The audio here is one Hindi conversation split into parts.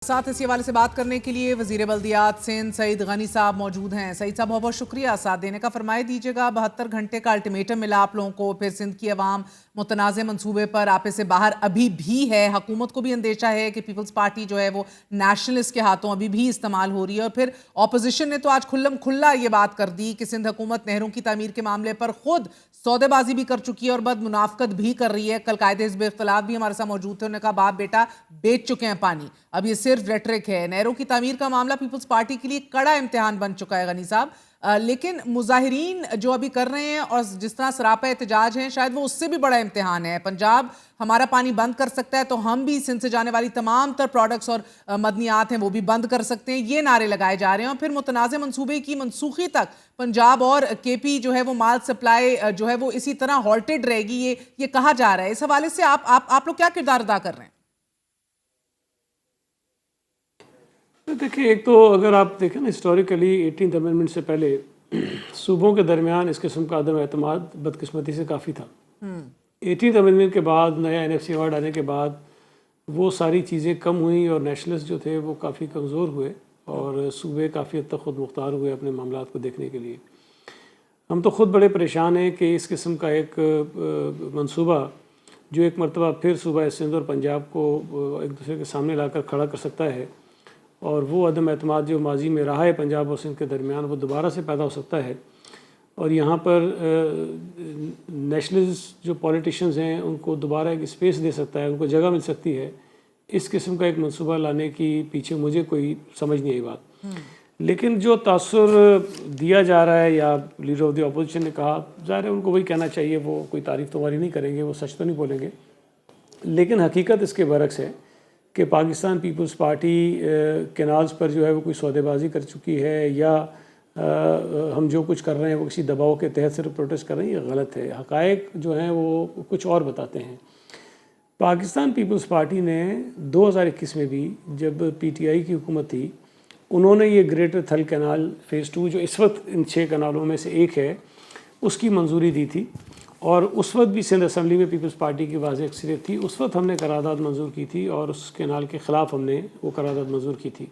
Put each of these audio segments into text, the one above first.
साथ इस हवाले से बात करने के लिए वजीर बल्दियात सिंध सईद गनी साहब मौजूद हैं। सईद साहब बहुत बहुत शुक्रिया साथ देने का। फरमाए दीजिएगा 72 घंटे का अल्टीमेटम मिला आप लोगों को, फिर सिंध की अवाम मुतनाज़ मंसूबे पर आपे से बाहर अभी भी है। हुकूमत को भी अंदेशा है कि पीपल्स पार्टी जो है वो नेशनलिस्ट के हाथों अभी भी इस्तेमाल हो रही है। और फिर ऑपोजिशन ने तो आज खुल्लम खुल्ला ये बात कर दी कि सिंध हुकूमत नहरों की तामीर के मामले पर खुद सौदेबाजी भी कर चुकी है और बदमुनाफकत भी कर रही है। कल कायदे हिज़्ब इख्तिलाफ भी हमारे साथ मौजूद थे, उन्होंने कहा बाप बेटा बेच चुके हैं पानी, अब ये सिर्फ रेटरिक है। नहरों की तामीर का मामला पीपल्स पार्टी के लिए कड़ा इम्तिहान बन चुका है गनी साहब, लेकिन मुजाहिरीन जो अभी कर रहे हैं और जिस तरह सरापा एहतजाज हैं शायद वो उससे भी बड़ा इम्तिहान है। पंजाब हमारा पानी बंद कर सकता है तो हम भी सिंध से जाने वाली तमाम तर प्रोडक्ट्स और मदनियात हैं वो भी बंद कर सकते हैं, ये नारे लगाए जा रहे हैं। और फिर मुतनाज़ मंसूबे की मनसूखी तक पंजाब और केपी जो है वो माल सप्लाई जो है वो इसी तरह हॉल्टेड रहेगी, ये कहा जा रहा है। इस हवाले से आप लोग क्या किरदार अदा कर रहे हैं? देखिए, एक तो अगर आप देखें ना हिस्टोरिकली 18th अमेंडमेंट से पहले सूबों के दरमियान इस किस्म का अदम एतमाद बदकिस्मती से काफ़ी था। 18th अमेंडमेंट के बाद नया NFC अवार्ड आने के बाद वो सारी चीज़ें कम हुई और नेशनलिस्ट जो थे वो काफ़ी कमज़ोर हुए और सूबे काफ़ी हद तक खुद मुख्तार हुए अपने मामलात को देखने के लिए। हम तो ख़ुद बड़े परेशान हैं कि इस किस्म का एक मंसूबा जो एक मरतबा फिर सूबा सिंध और पंजाब को एक दूसरे के सामने लाकर खड़ा कर सकता है और वो अदम एतमाद जो माजी में रहा है पंजाब और सिंध के दरमियान वो दोबारा से पैदा हो सकता है। और यहाँ पर नेशनलिस्ट जो पॉलिटिशियंस हैं उनको दोबारा एक स्पेस दे सकता है, उनको जगह मिल सकती है। इस किस्म का एक मंसूबा लाने की पीछे मुझे कोई समझ नहीं आई बात। लेकिन जो तासुर दिया जा रहा है या लीडर ऑफ द अपोजिशन ने कहा, ज़ाहिर है उनको वही कहना चाहिए, वो कोई तारीफ़ तो हमारी नहीं करेंगे, वो सच तो नहीं बोलेंगे। लेकिन हकीकत इसके बरक्स है कि पाकिस्तान पीपल्स पार्टी केनाल्स पर जो है वो कोई सौदेबाजी कर चुकी है या हम जो कुछ कर रहे हैं वो किसी दबाव के तहत सिर्फ प्रोटेस्ट कर रहे हैं, ये गलत है। हक़ाइक़ जो हैं वो कुछ और बताते हैं। पाकिस्तान पीपल्स पार्टी ने 2021 में भी जब PTI की हुकूमत थी उन्होंने ये ग्रेटर थल कैनाल फ़ेज़ 2 जो इस वक्त इन 6 कैनालों में से एक है उसकी मंजूरी दी थी और उस वक्त भी सिंध असम्बली में पीपल्स पार्टी की वाज़ेह अक्सरियत थी। उस वक्त हमने करारदाद मंजूर की थी और उस कैनाल के ख़िलाफ़ हमने वो करारदाद मंजूर की थी।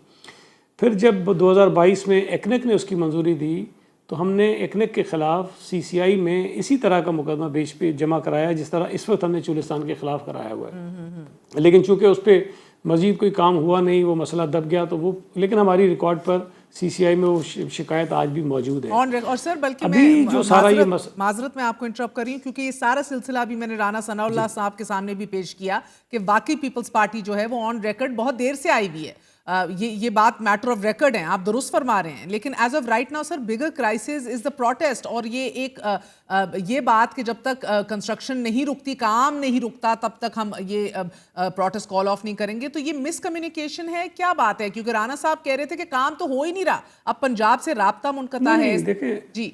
फिर जब 2022 में ECNEC ने उसकी मंजूरी दी तो हमने ECNEC के ख़िलाफ़ CCI में इसी तरह का मुकदमा बेंच पे जमा कराया जिस तरह इस वक्त हमने चुलिस्तान के ख़िलाफ़ कराया हुआ है। लेकिन चूँकि उस पर मज़ीद कोई काम हुआ नहीं, वो मसला दब गया, तो वो लेकिन हमारी रिकॉर्ड पर CCI में वो शिकायत आज भी मौजूद है। और सर बल्कि अभी मैं जो सारा ये माजरत में आपको इंटरप्ट कर रही हूँ क्योंकि ये सारा सिलसिला अभी मैंने राना सनाउल्लाह साहब के सामने भी पेश किया कि वाकई पीपल्स पार्टी जो है वो ऑन रिकॉर्ड बहुत देर से आई हुई है। ये बात मैटर ऑफ रिकॉर्ड है, आप दुरुस्त फरमा रहे हैं। लेकिन as of right now sir bigger crisis is the protest और ये बात कि जब तक कंस्ट्रक्शन नहीं रुकती, काम नहीं रुकता, तब तक हम ये प्रोटेस्ट कॉल ऑफ नहीं करेंगे। तो ये मिसकम्युनिकेशन है, क्या बात है? क्योंकि राना साहब कह रहे थे कि काम तो हो ही नहीं रहा, अब पंजाब से राब्ता मुनक़ता है। देखिए जी,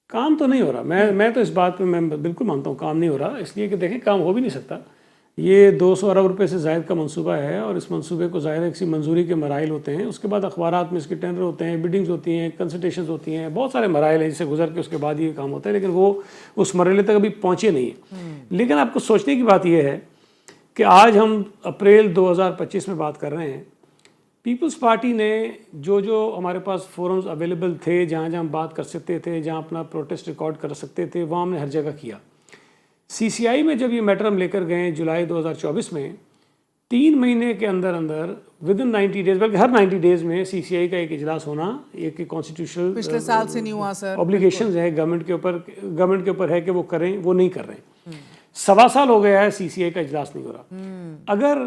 काम तो नहीं हो रहा। मैं तो इस बात पे मैं बिल्कुल मानता हूँ काम नहीं हो रहा, इसलिए कि देखें काम हो भी नहीं सकता। ये 200 अरब रुपए से ज़ायद का मंसूबा है और इस मंसूबे को ज़ाहिर है किसी मंजूरी के मराइल होते हैं, उसके बाद अखबारात में इसके टेंडर होते हैं, बिडिंग्स होती हैं, कंसल्टेशंस होती हैं, बहुत सारे मराइल हैं जिसे गुजर के उसके बाद ये काम होता है, लेकिन वो उस मरहले तक अभी पहुँचे नहीं है। लेकिन आपको सोचने की बात यह है कि आज हम अप्रैल 2025 में बात कर रहे हैं। पीपल्स पार्टी ने जो हमारे पास फोरम्स अवेलेबल थे, जहाँ हम बात कर सकते थे, जहाँ अपना प्रोटेस्ट रिकॉर्ड कर सकते थे, वहाँ हमने हर जगह किया। CCI में जब ये मैटर हम लेकर गए जुलाई 2024 में, 3 महीने के अंदर अंदर विदिन 90 डेज, बल्कि हर 90 डेज में CCI का एक इजलास होना एक कॉन्स्टिट्यूशनल पिछले साल से नहीं हुआ सर, ऑब्लिगेशंस है गवर्नमेंट के ऊपर है कि वो करें, वो नहीं कर रहे हैं। 1.25 साल हो गया है CCI का इजलास नहीं हो रहा। अगर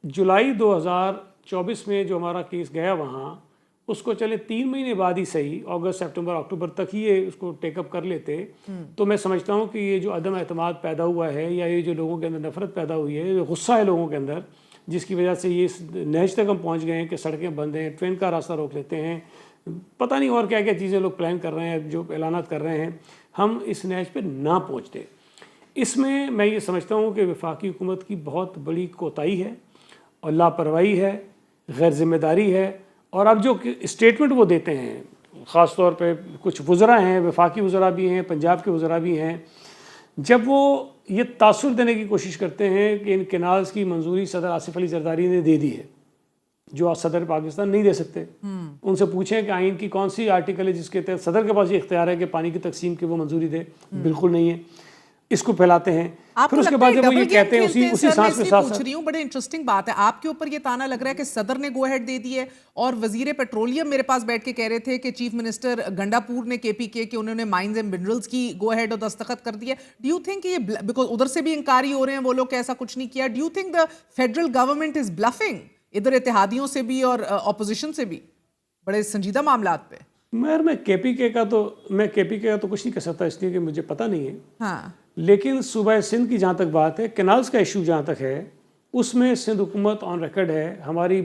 जुलाई 2024 में जो हमारा केस गया वहाँ, उसको चले 3 महीने बाद ही सही, अगस्त सितंबर अक्टूबर तक ही ये उसको टेकअप कर लेते, तो मैं समझता हूँ कि ये जो अदम एतमाद पैदा हुआ है या ये जो लोगों के अंदर नफरत पैदा हुई है, जो गुस्सा है लोगों के अंदर, जिसकी वजह से ये नहज तक हम पहुँच गए हैं कि सड़कें बंद हैं, ट्रेन का रास्ता रोक लेते हैं, पता नहीं और क्या क्या चीज़ें लोग प्लान कर रहे हैं, जो ऐलानात कर रहे हैं, हम इस नहज पर ना पहुँचते। इसमें मैं ये समझता हूँ कि वफाकी हुकूमत की बहुत बड़ी कोताही है और लापरवाही है, गैर जिम्मेदारी है। और अब जो स्टेटमेंट वो देते हैं, ख़ास तौर पे कुछ वज़रा हैं, वफाकी वज़रा भी हैं, पंजाब के वज़रा भी हैं, जब वो ये तासुर देने की कोशिश करते हैं कि इन कैनाल्स की मंजूरी सदर आसिफ अली जरदारी ने दे दी है, जो आज सदर पाकिस्तान नहीं दे सकते। उनसे पूछें कि आइन की कौन सी आर्टिकल है जिसके तहत सदर के पास ये इख्तियार है कि पानी की तकसीम की वो मंजूरी दे, बिल्कुल नहीं है। इसको फैलाते हैं, फिर उसके बाद जब वो ये कहते हैं उसी सांस में साथ पूछ रही हूँ, बड़े इंटरेस्टिंग बात है, आपके ऊपर ये ताना लग रहा है कि सदर ने गो अहेड दे दी है और वजीर पेट्रोलियम मेरे पास बैठ के कह रहे थे कि चीफ मिनिस्टर गंडापुर ने केपीके के उन्होंने माइंस एंड मिनरल्स की गो अहेड और दस्तखत कर दिए। डू यू थिंक ये, बिकॉज उधर से भी इंकारी हो रहे हैं वो लोग, ऐसा कुछ नहीं किया, do you think the federal government is bluffing इधर इत्तेहादियों से भी और ऑपोजिशन से भी बड़े संजीदा मामलात पे? मैं केपीके का तो कुछ नहीं कह सकता, इसलिए कि मुझे पता नहीं है। हाँ, लेकिन सूबा सिंध की जहाँ तक बात है, कैनाल्स का इशू जहाँ तक है, उसमें सिंध हुकूमत ऑन रिकॉर्ड है, हमारी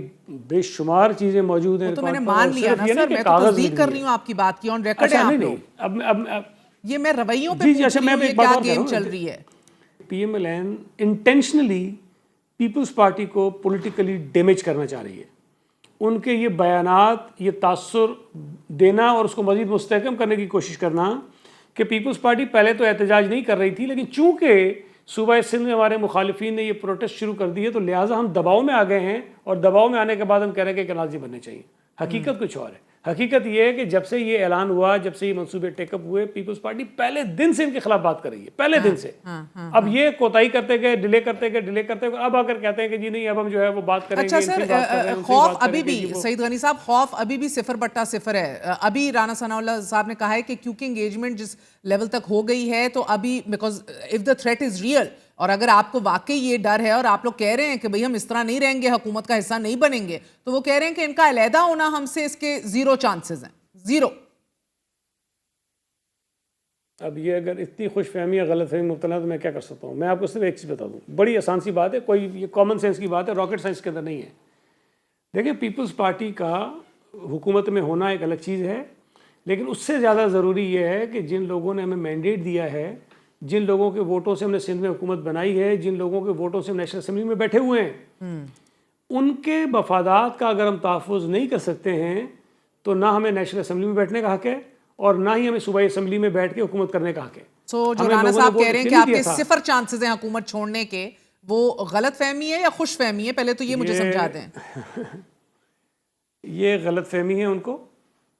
बेशुमार चीज़ें मौजूद हैं। तो मैंने मान लिया ना सर, मैं तो तस्दीक कर रही हूँ आपकी बात की, ऑन रिकॉर्ड है आप लोग। अब ये मैं रवैयों पे पूछ रही हूँ, ये क्या गेम चल रही है? पीएमएलएन इंटेंशनली पीपल्स पार्टी को पॉलिटिकली डैमेज करना चाह रही है। उनके ये बयानात, ये तासुर देना और उसको मजीद मुस्तहकम करने की कोशिश करना कि पीपल्स पार्टी पहले तो एहतजाज नहीं कर रही थी, लेकिन चूंकि सूबा सिंध में हमारे मुखालिफिन ने ये प्रोटेस्ट शुरू कर दिए तो लिहाजा हम दबाव में आ गए हैं, और दबाव में आने के बाद हम कह रहे हैं कि कैनाल बनने चाहिए। हकीकत कुछ और है। हकीकत ये है कि जब से ये ऐलान हुआ, जब से ये मंसूबे टेकअप हुए, पीपल्स पार्टी पहले दिन से इनके खिलाफ बात कर रही है, पहले दिन से। अब ये कोताही करते गए, डिले करते गए, अब आकर कहते हैं कि जी नहीं, अब हम जो है वो बात करेंगे। अच्छा सर, खौफ अभी भी, सईद गनी साहब, खौफ अभी भी 0/0 है। अभी राना सनाउल्लाह साहब ने कहा है कि क्योंकि एंगेजमेंट जिस लेवल तक हो गई है, तो अभी because if the threat is real, और अगर आपको वाकई ये डर है और आप लोग कह रहे हैं कि भाई हम इस तरह नहीं रहेंगे, हुकूमत का हिस्सा नहीं बनेंगे, तो वो कह रहे हैं कि इनका अलहदा होना हमसे इसके 0 चांसेस हैं, 0। अब ये अगर इतनी खुशफहमी या गलतफहमी मुब्तला, तो मैं क्या कर सकता हूँ? मैं आपको सिर्फ एक चीज़ बता दूँ, बड़ी आसान सी बात है, कोई ये कॉमन सेंस की बात है, रॉकेट साइंस के अंदर नहीं है। देखिए, पीपल्स पार्टी का हुकूमत में होना एक अलग चीज़ है, लेकिन उससे ज़्यादा ज़रूरी ये है कि जिन लोगों ने हमें मैंडेट दिया है, जिन लोगों के वोटों से हमने सिंध में हुकूमत बनाई है, जिन लोगों के वोटों से हम नेशनल असेंबली में बैठे हुए हैं, उनके मफादात का अगर हम तहफ़्फ़ुज़ नहीं कर सकते हैं, तो ना हमें नेशनल असेंबली में बैठने का हक है और ना ही हमें सूबाई असेंबली में बैठ के हुकूमत करने का हक है। सो जो राना साहब कह रहे हैं कि आपके 0 चांसेस हैं हुकूमत छोड़ने के, वो गलत फहमी है या खुश फहमी है? पहले तो ये मुझे समझा दें। ये गलत फहमी है उनको,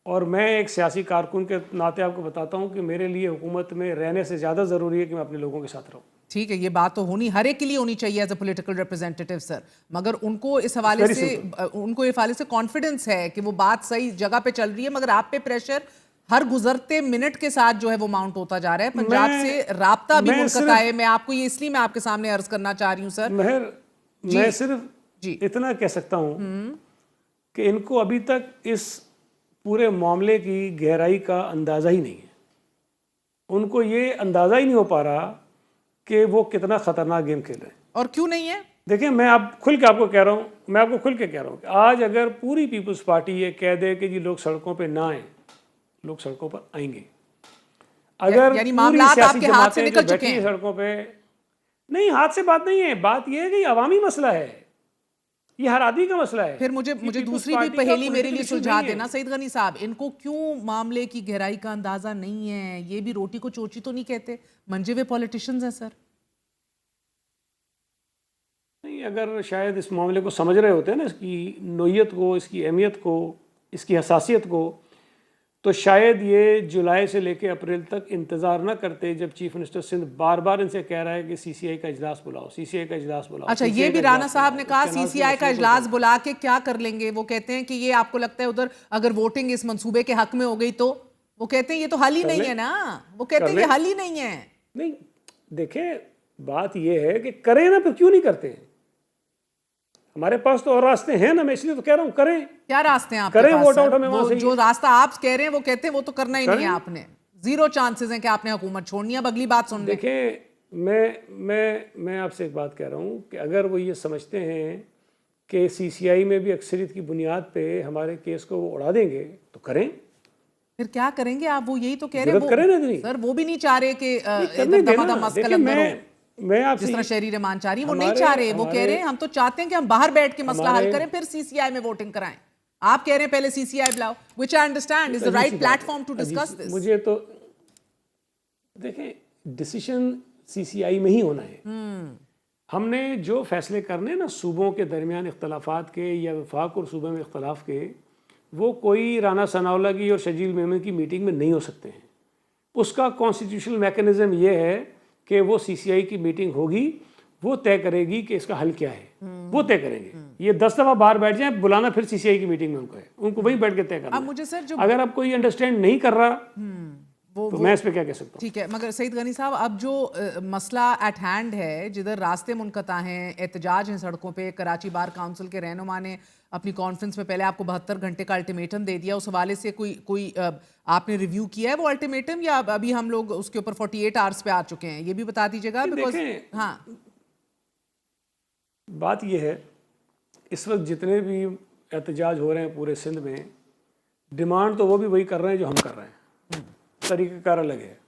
और मैं एक सियासी कारकुन के नाते आपको बताता हूँ कि मेरे लिए हुकूमत में रहने से ज़्यादा ज़रूरी है कि मैं अपने लोगों के साथ रहूँ। ठीक है, ये बात तो होनी हर एक के लिए होनी चाहिए as a political representative sir, मगर उनको इस हवाले से कॉन्फिडेंस है कि वो बात सही जगह पे चल रही है, मगर आप पे प्रेशर हर गुजरते मिनट के साथ जो है वो माउंट होता जा रहा है। पंजाब से राब्ता भी मुनक़ता है। मैं आपको ये इसलिए मैं आपके सामने अर्ज करना चाह रही हूँ सर। मैं सिर्फ इतना कह सकता हूँ कि इनको अभी तक इस पूरे मामले की गहराई का अंदाज़ा ही नहीं है। उनको ये अंदाज़ा ही नहीं हो पा रहा कि वो कितना ख़तरनाक गेम खेल रहे हैं। और क्यों नहीं है? देखिए, मैं आप खुल के आपको कह रहा हूँ, कि आज अगर पूरी पीपल्स पार्टी ये कह दे कि जी लोग सड़कों पे ना आए, लोग सड़कों पर आएंगे। अगर यानी मामलात आपके हाथ से निकल चुके हैं सड़कों पे। नहीं, हाथ से बात नहीं है, बात यह है कि अवामी मसला है, ये हर आदमी का मसला है। फिर मुझे दूसरी भी पहेली मेरे लिए सुलझा देना सईद गनी साहब, इनको क्यों मामले की गहराई का अंदाजा नहीं है? ये भी रोटी को चोची तो नहीं कहते, मंजे हुए पॉलिटिशियंस हैं सर। नहीं, अगर शायद इस मामले को समझ रहे होते हैं ना, इसकी नोयत को, इसकी अहमियत को, इसकी हसासियत को, तो शायद ये जुलाई से लेकर अप्रैल तक इंतजार न करते, जब चीफ मिनिस्टर सिंध बार बार इनसे कह रहा है कि सीसीआई का इजलास बुलाओ, सीसीआई का इजलास बुलाओ। अच्छा, ये भी राना साहब ने कहा सीसीआई का इजलास बुला के क्या कर लेंगे? वो कहते हैं कि ये आपको लगता है उधर अगर वोटिंग इस मंसूबे के हक में हो गई तो वो कहते हैं ये तो हल ही नहीं है ना, वो कहते हैं ये हल ही नहीं है। नहीं, देखें, बात ये है कि करें ना, फिर क्यों नहीं करते हैं? हमारे पास तो और रास्ते हैं ना, मैं इसलिए तो कह रहा हूं करें। क्या रास्ते हैं आपके करें? पास? वोट आउट हमें वहां से जो रास्ता आप कह रहे हैं वो कहते हैं वो तो करना ही नहीं है आपने। 0 चांसेस हैं कि आपने हुकूमत छोड़नी है। अब अगली बात सुन लें। देखें, मैं आपसे एक बात कह रहा हूं कि अगर वो ये समझते हैं कि सीसीआई में भी अक्सरियत की बुनियाद पे हमारे केस को वो उड़ा देंगे तो करें। फिर क्या करेंगे आप? वो यही तो कह रहे हैं सर, वो भी नहीं चाह रहे कि मैं आपसे जिस तरह शहरी रहमान चाह रही है वो नहीं चाह रहे। वो कह रहे हैं हम तो चाहते हैं कि हम बाहर बैठ के मसला हल करें, फिर सीसीआई में वोटिंग कराएं। आप कह रहे हैं पहले सीसीआई बुलाओ, which I understand is the right platform to discuss this. मुझे तो देखें, डिसीजन CCI में ही होना है। हमने जो फैसले करने ना सूबों के दरमियान इख्तलाफात के या वफाक और सूबे में इख्तलाफ के, वो कोई राना सनाउल्लाह की और शजील मेमन की मीटिंग में नहीं हो सकते हैं। उसका कॉन्स्टिट्यूशनल मैकेनिज्म ये है कि वो CCI की मीटिंग होगी, वो तय करेगी कि इसका हल क्या है, वो तय करेंगे। ये 10 दफ़ा बाहर बैठ जाए, बुलाना फिर CCI की मीटिंग में उनको है, उनको वहीं बैठ के तय करना। अब मुझे सर जो अगर आप कोई अंडरस्टैंड नहीं कर रहा तो मैं इस पे क्या कह सकता हूँ। ठीक है, मगर सईद गनी साहब, अब जो मसला एट हैंड है, जिधर रास्ते मुनक़ता हैं, एहतजाज हैं सड़कों पे, कराची बार काउंसिल के रहनुमा ने अपनी कॉन्फ्रेंस में पहले आपको 72 घंटे का अल्टीमेटम दे दिया, उस हवाले से कोई आपने रिव्यू किया है वो अल्टीमेटम, या अभी हम लोग उसके ऊपर 48 आवर्स पे आ चुके हैं, ये भी बता दीजिएगा। बिकॉज हाँ, बात यह है, इस वक्त जितने भी एहतजाज हो रहे हैं पूरे सिंध में, डिमांड तो वो भी वही कर रहे हैं जो हम कर रहे हैं, तरीक़ाकार अलग है।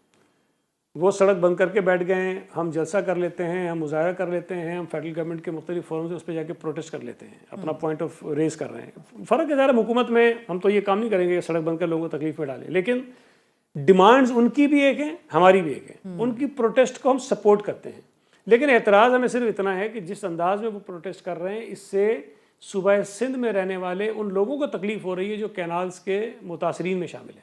वो सड़क बंद करके बैठ गए हैं, हम जलसा कर लेते हैं, हम मुजाहरा कर लेते हैं, हम फेडरल गवर्नमेंट के मुख्तलिफ फोरम से उस पर जाके प्रोटेस्ट कर लेते हैं, अपना पॉइंट ऑफ रेज कर रहे हैं। फ़र्क है ज़रा, हुकूमत में हम तो ये काम नहीं करेंगे सड़क बंद कर लोगों को तकलीफ में डालें, लेकिन डिमांड्स उनकी भी एक है, हमारी भी एक है। उनकी प्रोटेस्ट को हम सपोर्ट करते हैं, लेकिन एतराज़ हमें सिर्फ इतना है कि जिस अंदाज में वो प्रोटेस्ट कर रहे हैं, इससे सूबा सिंध में रहने वाले उन लोगों को तकलीफ हो रही है जो कैनाल्स के मुतासरीन में शामिल हैं।